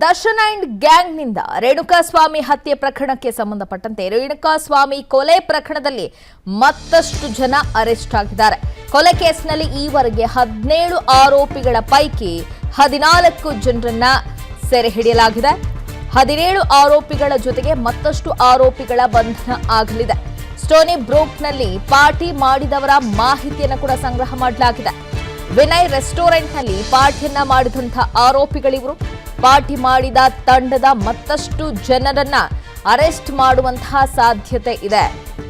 Darshan and ಗ್ಯಾಂಗ್ನಿಂದ Renukaswamy ಹತ್ಯೆ ಪ್ರಕರಣಕ್ಕೆ ಸಂಬಂಧಪಟ್ಟಂತೆ ರೇಣುಕಾಸ್ವಾಮಿ ಕೊಲೆ ಪ್ರಕರಣದಲ್ಲಿ ಮತ್ತಷ್ಟು ಜನ ಅರೆಸ್ಟ್ ಆಗಿದ್ದಾರೆ. ಕೊಲೆ ಕೇಸ್ನಲ್ಲಿ ಈವರೆಗೆ 17 ಆರೋಪಿಗಳ ಪೈಕಿ 14 ಜನರನ್ನ ಸೆರೆ ಹಿಡಿಯಲಾಗಿದೆ. 17 ಆರೋಪಿಗಳ ಜೊತೆಗೆ ಮತ್ತಷ್ಟು ಆರೋಪಿಗಳ ಬಂಧನ ಆಗಲಿದೆ. ಸ್ಟೋನಿ ಬ್ರೂಕ್ನಲ್ಲಿ ಪಾರ್ಟಿ ಮಾಡಿದವರ ಮಾಹಿತಿಯನ್ನು ಕೂಡ ಸಂಗ್ರಹ ಮಾಡಲಾಗಿದೆ. ವಿನಯ್ ರೆಸ್ಟೋರೆಂಟ್ನಲ್ಲಿ ಪಾರ್ಟಿಯನ್ನ ಮಾಡಿದಂತಹ ಆರೋಪಿಗಳಿವರು. ಪಾರ್ಟಿ ಮಾಡಿದ ತಂಡದ ಮತ್ತಷ್ಟು ಜನರನ್ನ ಅರೆಸ್ಟ್ ಮಾಡುವಂತಹ ಸಾಧ್ಯತೆ ಇದೆ.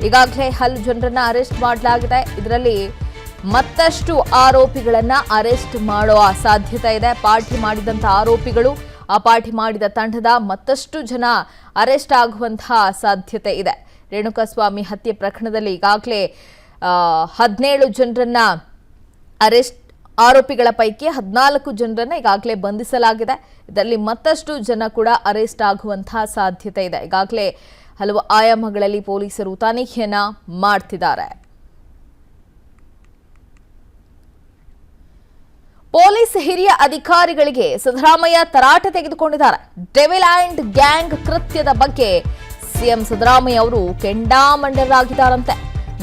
ಈಗಾಗಲೇ ಹಲವು ಜನರನ್ನ ಅರೆಸ್ಟ್ ಮಾಡಲಾಗಿದೆ. ಇದರಲ್ಲಿ ಮತ್ತಷ್ಟು ಆರೋಪಿಗಳನ್ನ ಅರೆಸ್ಟ್ ಮಾಡುವ ಸಾಧ್ಯತೆ ಇದೆ. ಪಾರ್ಟಿ ಮಾಡಿದಂತಹ ಆರೋಪಿಗಳು, ಆ ಪಾರ್ಟಿ ಮಾಡಿದ ತಂಡದ ಮತ್ತಷ್ಟು ಜನ ಅರೆಸ್ಟ್ ಆಗುವಂತಹ ಸಾಧ್ಯತೆ ಇದೆ. ರೇಣುಕಾಸ್ವಾಮಿ ಹತ್ಯೆ ಪ್ರಕರಣದಲ್ಲಿ ಈಗಾಗಲೇ 17 ಜನರನ್ನ ಅರೆಸ್ಟ್, ಆರೋಪಿಗಳ ಪೈಕಿ 14 ಜನರನ್ನ ಈಗಾಗಲೇ ಬಂಧಿಸಲಾಗಿದೆ. ಇದರಲ್ಲಿ ಮತ್ತಷ್ಟು ಜನ ಕೂಡ ಅರೆಸ್ಟ್ ಆಗುವಂತಹ ಸಾಧ್ಯತೆ ಇದೆ. ಈಗಾಗಲೇ ಹಲವು ಆಯಾಮಗಳಲ್ಲಿ ಪೊಲೀಸರು ತನಿಖೆಯನ್ನ ಮಾಡ್ತಿದ್ದಾರೆ. ಪೊಲೀಸ್ ಹಿರಿಯ ಅಧಿಕಾರಿಗಳಿಗೆ ಸಿದ್ದರಾಮಯ್ಯ ತರಾಟೆ ತೆಗೆದುಕೊಂಡಿದ್ದಾರೆ. ಡೆವಿಲ್ ಅಂಡ್ ಗ್ಯಾಂಗ್ ಕೃತ್ಯದ ಬಗ್ಗೆ ಸಿಎಂ ಸಿದ್ದರಾಮಯ್ಯ ಅವರು ಕೆಂಡಾಮಂಡರಾಗಿದ್ದಾರಂತೆ.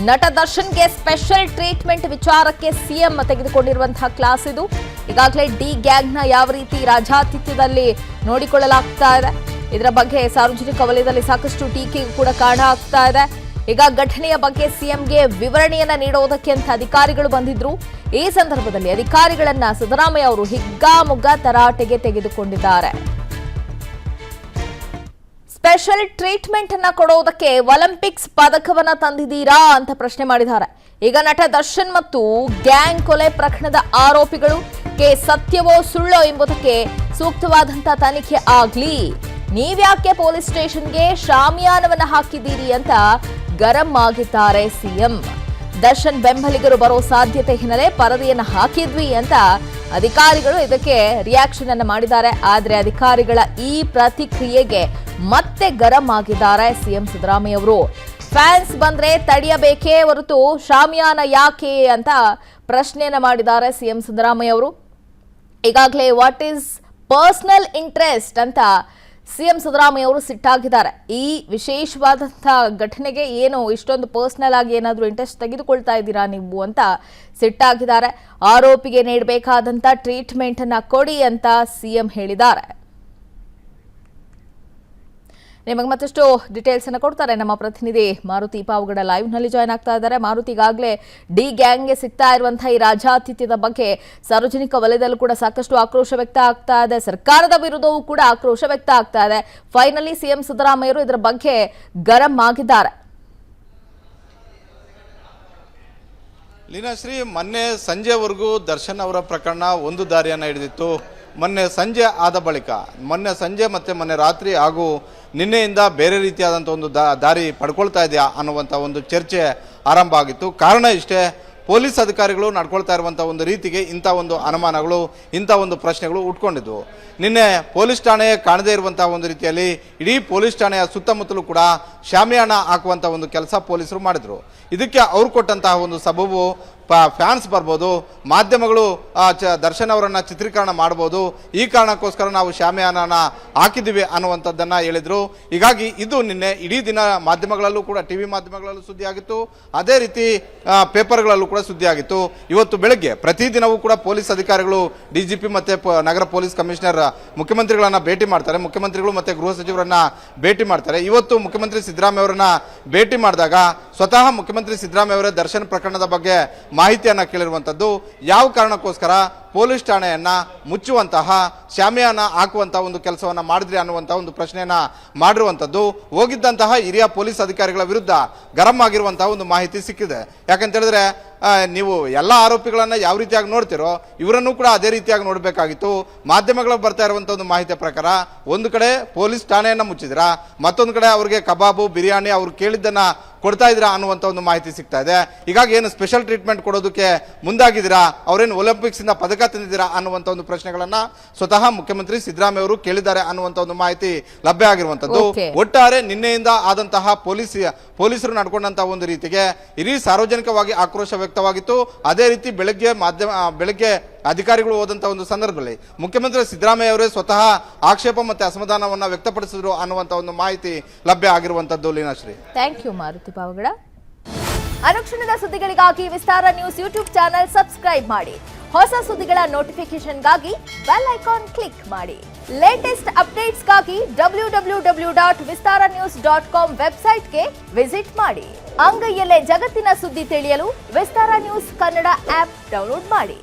ನಟ ದರ್ಶನ್ಗೆ ಸ್ಪೆಷಲ್ ಟ್ರೀಟ್ಮೆಂಟ್ ವಿಚಾರಕ್ಕೆ ಸಿಎಂ ತೆಗೆದುಕೊಂಡಿರುವಂತಹ ಕ್ಲಾಸ್ ಇದು. ಈಗಾಗಲೇ ಡಿ ಗ್ಯಾಂಗ್ನ ಯಾವ ರೀತಿ ರಾಜಾತಿಥ್ಯದಲ್ಲಿ ನೋಡಿಕೊಳ್ಳಲಾಗ್ತಾ ಇದೆ, ಇದರ ಬಗ್ಗೆ ಸಾರ್ವಜನಿಕ ವಲಯದಲ್ಲಿ ಸಾಕಷ್ಟು ಟೀಕೆಗೂ ಕೂಡ ಕಾರಣ ಆಗ್ತಾ ಇದೆ. ಈಗ ಘಟನೆಯ ಬಗ್ಗೆ ಸಿಎಂಗೆ ವಿವರಣೆಯನ್ನ ನೀಡೋದಕ್ಕೆ ಅಂತ ಅಧಿಕಾರಿಗಳು ಬಂದಿದ್ರು. ಈ ಸಂದರ್ಭದಲ್ಲಿ ಅಧಿಕಾರಿಗಳನ್ನ ಸಿದ್ದರಾಮಯ್ಯ ಅವರು ಹಿಗ್ಗಾಮುಗ್ಗಾ ತರಾಟೆಗೆ ತೆಗೆದುಕೊಂಡಿದ್ದಾರೆ. ಸ್ಪೆಷಲ್ ಟ್ರೀಟ್ಮೆಂಟ್ ಅನ್ನ ಕೊಡೋದಕ್ಕೆ ಒಲಿಂಪಿಕ್ಸ್ ಪದಕವನ್ನ ತಂದಿದ್ದೀರಾ ಅಂತ ಪ್ರಶ್ನೆ ಮಾಡಿದ್ದಾರೆ. ಈಗ ನಟ ದರ್ಶನ್ ಮತ್ತು ಗ್ಯಾಂಗ್ ಕೊಲೆ ಪ್ರಕರಣದ ಆರೋಪಿಗಳು ಸತ್ಯವೋ ಸುಳ್ಳೋ ಎಂಬುದಕ್ಕೆ ಸೂಕ್ತವಾದಂತಹ ತನಿಖೆ ಆಗ್ಲಿ, ನೀವ್ಯಾಕೆ ಪೊಲೀಸ್ ಸ್ಟೇಷನ್ಗೆ ಶಾಮಿಯಾನವನ್ನ ಹಾಕಿದ್ದೀರಿ ಅಂತ ಗರಂ ಆಗಿದ್ದಾರೆ ಸಿಎಂ. ದರ್ಶನ್ ಬೆಂಬಲಿಗರು ಬರೋ ಸಾಧ್ಯತೆ ಹಿನ್ನೆಲೆ ಪರದೆಯನ್ನ ಹಾಕಿದ್ವಿ ಅಂತ ಅಧಿಕಾರಿಗಳು ಇದಕ್ಕೆ ರಿಯಾಕ್ಷನ್ ಅನ್ನ ಮಾಡಿದ್ದಾರೆ. ಆದ್ರೆ ಅಧಿಕಾರಿಗಳ ಈ ಪ್ರತಿಕ್ರಿಯೆಗೆ ಮತ್ತೆ ಗರಂ ಆಗಿದ್ದಾರೆ ಸಿಎಂ ಸಿದ್ದರಾಮಯ್ಯ ಅವರು. ಫ್ಯಾನ್ಸ್ ಬಂದ್ರೆ ತಡೆಯಬೇಕೇ ಹೊರತು ಶಾಮಿಯಾನ ಯಾಕೆ ಅಂತ ಪ್ರಶ್ನೆಯನ್ನ ಮಾಡಿದ್ದಾರೆ ಸಿಎಂ ಸಿದ್ದರಾಮಯ್ಯ ಅವರು. ಈಗಾಗಲೇ ವಾಟ್ ಈಸ್ ಪರ್ಸನಲ್ ಇಂಟ್ರೆಸ್ಟ್ ಅಂತ ಸಿಎಂ ಸಿದ್ದರಾಮಯ್ಯ ಅವರು ಸಿಟ್ಟಾಗಿದ್ದಾರೆ. ಈ ವಿಶೇಷವಾದಂತಹ ಘಟನೆಗೆ ಏನು ಇಷ್ಟೊಂದು ಪರ್ಸನಲ್ ಆಗಿ ಏನಾದರೂ ಇಂಟ್ರೆಸ್ಟ್ ತೆಗೆದುಕೊಳ್ತಾ ಇದ್ದೀರಾ ನೀವು ಅಂತ ಸಿಟ್ಟಾಗಿದ್ದಾರೆ. ಆರೋಪಿಗೆ ನೀಡಬೇಕಾದಂತ ಟ್ರೀಟ್ಮೆಂಟ್ ಅನ್ನ ಕೊಡಿ ಅಂತ ಸಿಎಂ ಹೇಳಿದ್ದಾರೆ. ನಿಮಗೆ ಮತ್ತಷ್ಟು ಡೀಟೇಲ್ಸ್ ಅನ್ನು ಕೊಡ್ತಾರೆ ನಮ್ಮ ಪ್ರತಿನಿಧಿ ಮಾರುತಿ ಪಾವಗಡ ಲೈವ್ ನಲ್ಲಿ ಜಾಯ್ನ್ ಆಗ್ತಾ ಇದ್ದಾರೆ. ಮಾರುತಿ, ಈಗಾಗಲೇ ಡಿ ಗ್ಯಾಂಗ್ಗೆ ಸಿಗ್ತಾ ಇರುವಂತಹ ಈ ರಾಜಾತಿಥ್ಯದ ಬಗ್ಗೆ ಸಾರ್ವಜನಿಕ ವಲಯದಲ್ಲೂ ಕೂಡ ಸಾಕಷ್ಟು ಆಕ್ರೋಶ ವ್ಯಕ್ತ ಆಗ್ತಾ ಇದೆ. ಸರ್ಕಾರದ ವಿರುದ್ಧವೂ ಕೂಡ ಆಕ್ರೋಶ ವ್ಯಕ್ತ ಆಗ್ತಾ ಇದೆ. ಫೈನಲಿ ಸಿಎಂ ಸಿದ್ದರಾಮಯ್ಯರು ಇದರ ಬಗ್ಗೆ ಗರಂ ಆಗಿದ್ದಾರೆ. ಲೀನಾಶ್ರೀ, ಮೊನ್ನೆ ಸಂಜೆವರೆಗೂ ದರ್ಶನ್ ಅವರ ಪ್ರಕರಣ ಒಂದು ದಾರಿಯನ್ನು ಹಿಡಿದಿತ್ತು. ಮೊನ್ನೆ ಸಂಜೆ ಆದ ಬಳಿಕ, ಮೊನ್ನೆ ಸಂಜೆ ಮತ್ತು ಮೊನ್ನೆ ರಾತ್ರಿ ಹಾಗೂ ನಿನ್ನೆಯಿಂದ ಬೇರೆ ರೀತಿಯಾದಂಥ ಒಂದು ದಾರಿ ಪಡ್ಕೊಳ್ತಾ ಇದೆಯಾ ಅನ್ನುವಂಥ ಒಂದು ಚರ್ಚೆ ಆರಂಭ ಆಗಿತ್ತು. ಕಾರಣ ಇಷ್ಟೇ, ಪೊಲೀಸ್ ಅಧಿಕಾರಿಗಳು ನಡ್ಕೊಳ್ತಾ ಇರುವಂಥ ಒಂದು ರೀತಿಗೆ ಇಂಥ ಒಂದು ಅನುಮಾನಗಳು, ಇಂಥ ಒಂದು ಪ್ರಶ್ನೆಗಳು ಉಟ್ಕೊಂಡಿದ್ವು. ನಿನ್ನೆ ಪೊಲೀಸ್ ಠಾಣೆ ಕಾಣದೇ ಇರುವಂಥ ಒಂದು ರೀತಿಯಲ್ಲಿ ಇಡೀ ಪೊಲೀಸ್ ಠಾಣೆಯ ಸುತ್ತಮುತ್ತಲೂ ಕೂಡ ಶಾಮಿಯಾನ ಹಾಕುವಂಥ ಒಂದು ಕೆಲಸ ಪೊಲೀಸರು ಮಾಡಿದರು. ಇದಕ್ಕೆ ಅವ್ರು ಕೊಟ್ಟಂತಹ ಒಂದು ಸಬಬು ಫ್ಯಾನ್ಸ್ ಬರ್ಬೋದು, ಮಾಧ್ಯಮಗಳು ದರ್ಶನ್ ಅವರನ್ನು ಚಿತ್ರೀಕರಣ ಮಾಡ್ಬೋದು, ಈ ಕಾರಣಕ್ಕೋಸ್ಕರ ನಾವು ಶಾಮಿಯಾನ ಹಾಕಿದ್ದೀವಿ ಅನ್ನುವಂಥದ್ದನ್ನು ಹೇಳಿದರು. ಹೀಗಾಗಿ ಇದು ನಿನ್ನೆ ಇಡೀ ದಿನ ಮಾಧ್ಯಮಗಳಲ್ಲೂ ಕೂಡ, ಟಿವಿ ಮಾಧ್ಯಮಗಳಲ್ಲೂ ಸುದ್ದಿಯಾಗಿತ್ತು, ಅದೇ ರೀತಿ ಪೇಪರ್ಗಳಲ್ಲೂ ಕೂಡ ಸುದ್ದಿಯಾಗಿತ್ತು. ಇವತ್ತು ಬೆಳಗ್ಗೆ ಪ್ರತಿದಿನವೂ ಕೂಡ ಪೊಲೀಸ್ ಅಧಿಕಾರಿಗಳು DGP ಮತ್ತು ನಗರ ಪೊಲೀಸ್ ಕಮಿಷನರ್ ಮುಖ್ಯಮಂತ್ರಿಗಳನ್ನ ಭೇಟಿ ಮಾಡ್ತಾರೆ, ಮುಖ್ಯಮಂತ್ರಿಗಳು ಮತ್ತು ಗೃಹ ಸಚಿವರನ್ನ ಭೇಟಿ ಮಾಡ್ತಾರೆ. ಇವತ್ತು ಮುಖ್ಯಮಂತ್ರಿ ಸಿದ್ದರಾಮಯ್ಯ ಅವರನ್ನ ಭೇಟಿ ಮಾಡಿದಾಗ ಸ್ವತಃ ಮುಖ್ಯಮಂತ್ರಿ ಸಿದ್ದರಾಮಯ್ಯ ಅವರೇ ದರ್ಶನ್ ಪ್ರಕರಣದ ಬಗ್ಗೆ ಮಾಹಿತಿಯನ್ನ ಕೇಳಿರುವಂಥದ್ದು. ಯಾವ ಕಾರಣಕ್ಕೋಸ್ಕರ ಪೊಲೀಸ್ ಠಾಣೆಯನ್ನ ಮುಚ್ಚುವಂತಹ, ಶಾಮಿಯಾನ ಹಾಕುವಂತಹ ಒಂದು ಕೆಲಸವನ್ನ ಮಾಡಿದ್ರಿ ಅನ್ನುವಂತಹ ಒಂದು ಪ್ರಶ್ನೆಯನ್ನ ಮಾಡಿರುವಂಥದ್ದು. ಹೋಗಿದ್ದಂತಹ ಹಿರಿಯ ಪೊಲೀಸ್ ಅಧಿಕಾರಿಗಳ ವಿರುದ್ಧ ಗರಂ ಆಗಿರುವಂತಹ ಒಂದು ಮಾಹಿತಿ ಸಿಕ್ಕಿದೆ. ಯಾಕಂತ ಹೇಳಿದ್ರೆ ನೀವು ಎಲ್ಲ ಆರೋಪಿಗಳನ್ನ ಯಾವ ರೀತಿಯಾಗಿ ನೋಡ್ತಿರೋ ಇವರನ್ನು ಕೂಡ ಅದೇ ರೀತಿಯಾಗಿ ನೋಡಬೇಕಾಗಿತ್ತು. ಮಾಧ್ಯಮಗಳಿಗೆ ಬರ್ತಾ ಇರುವಂತಹ ಒಂದು ಮಾಹಿತಿಯ ಪ್ರಕಾರ ಒಂದು ಕಡೆ ಪೊಲೀಸ್ ಠಾಣೆಯನ್ನ ಮುಚ್ಚಿದ್ರ, ಮತ್ತೊಂದು ಕಡೆ ಅವ್ರಿಗೆ ಕಬಾಬು, ಬಿರಿಯಾನಿ ಅವ್ರು ಕೇಳಿದ್ದನ್ನ ಕೊಡ್ತಾ ಇದ್ದೀರಾ ಅನ್ನುವಂಥ ಒಂದು ಮಾಹಿತಿ ಸಿಗ್ತಾ ಇದೆ. ಹೀಗಾಗಿ ಏನು ಸ್ಪೆಷಲ್ ಟ್ರೀಟ್ಮೆಂಟ್ ಕೊಡೋದಕ್ಕೆ ಮುಂದಾಗಿದ್ದೀರಾ, ಅವರೇನು ಒಲಿಂಪಿಕ್ಸ್ ಇಂದ ಪದಕ ತಂದಿದ್ದೀರಾ ಅನ್ನುವಂಥ ಒಂದು ಪ್ರಶ್ನೆಗಳನ್ನ ಸ್ವತಃ ಮುಖ್ಯಮಂತ್ರಿ ಸಿದ್ದರಾಮಯ್ಯ ಅವರು ಕೇಳಿದ್ದಾರೆ ಅನ್ನುವಂಥ ಒಂದು ಮಾಹಿತಿ ಲಭ್ಯ ಆಗಿರುವಂತದ್ದು. ಒಟ್ಟಾರೆ ನಿನ್ನೆಯಿಂದ ಆದಂತಹ ಪೊಲೀಸರು ನಡ್ಕೊಂಡಂತಹ ಒಂದು ರೀತಿಗೆ ಇಡೀ ಸಾರ್ವಜನಿಕವಾಗಿ ಆಕ್ರೋಶ ವ್ಯಕ್ತವಾಗಿತ್ತು. ಅದೇ ರೀತಿ ಬೆಳಗ್ಗೆ ಅಧಿಕಾರಿಗಳು ಹೋದಂಥ ಒಂದು ಸಂದರ್ಭದಲ್ಲಿ ಮುಖ್ಯಮಂತ್ರಿ ಸಿದ್ದರಾಮಯ್ಯ ಅವರೇ ಸ್ವತಃ ಆಕ್ಷೇಪ ಮತ್ತು ಅಸಮಾಧಾನವನ್ನು ವ್ಯಕ್ತಪಡಿಸಿದ್ರು ಅನ್ನುವಂಥ ಒಂದು ಮಾಹಿತಿ ಲಭ್ಯ ಆಗಿರುವಂಥದ್ದು ಲೀನಾಶ್ರೀ. Thank you Maruti Pavagada. ಅನುಕ್ಷಣದ ಸುದ್ದಿಗಳಿಗಾಗಿ Vistara news YouTube channel subscribe ಮಾಡಿ. ಹೊಸ ಸುದ್ದಿಗಳ ನೋಟಿಫಿಕೇಶನ್ಗಾಗಿ ಬೆಲ್ ಐಕಾನ್ ಕ್ಲಿಕ್ ಮಾಡಿ. ಲೇಟೆಸ್ಟ್ ಅಪ್ಡೇಟ್ಸ್ಗಾಗಿ www.vistaranews.com ವೆಬ್ಸೈಟ್ಗೆ ವಿಸಿಟ್ ಮಾಡಿ. ಅಂಗೈಯಲ್ಲೇ ಜಗತ್ತಿನ ಸುದ್ದಿ ತಿಳಿಯಲು Vistara news Kannada app download ಮಾಡಿ.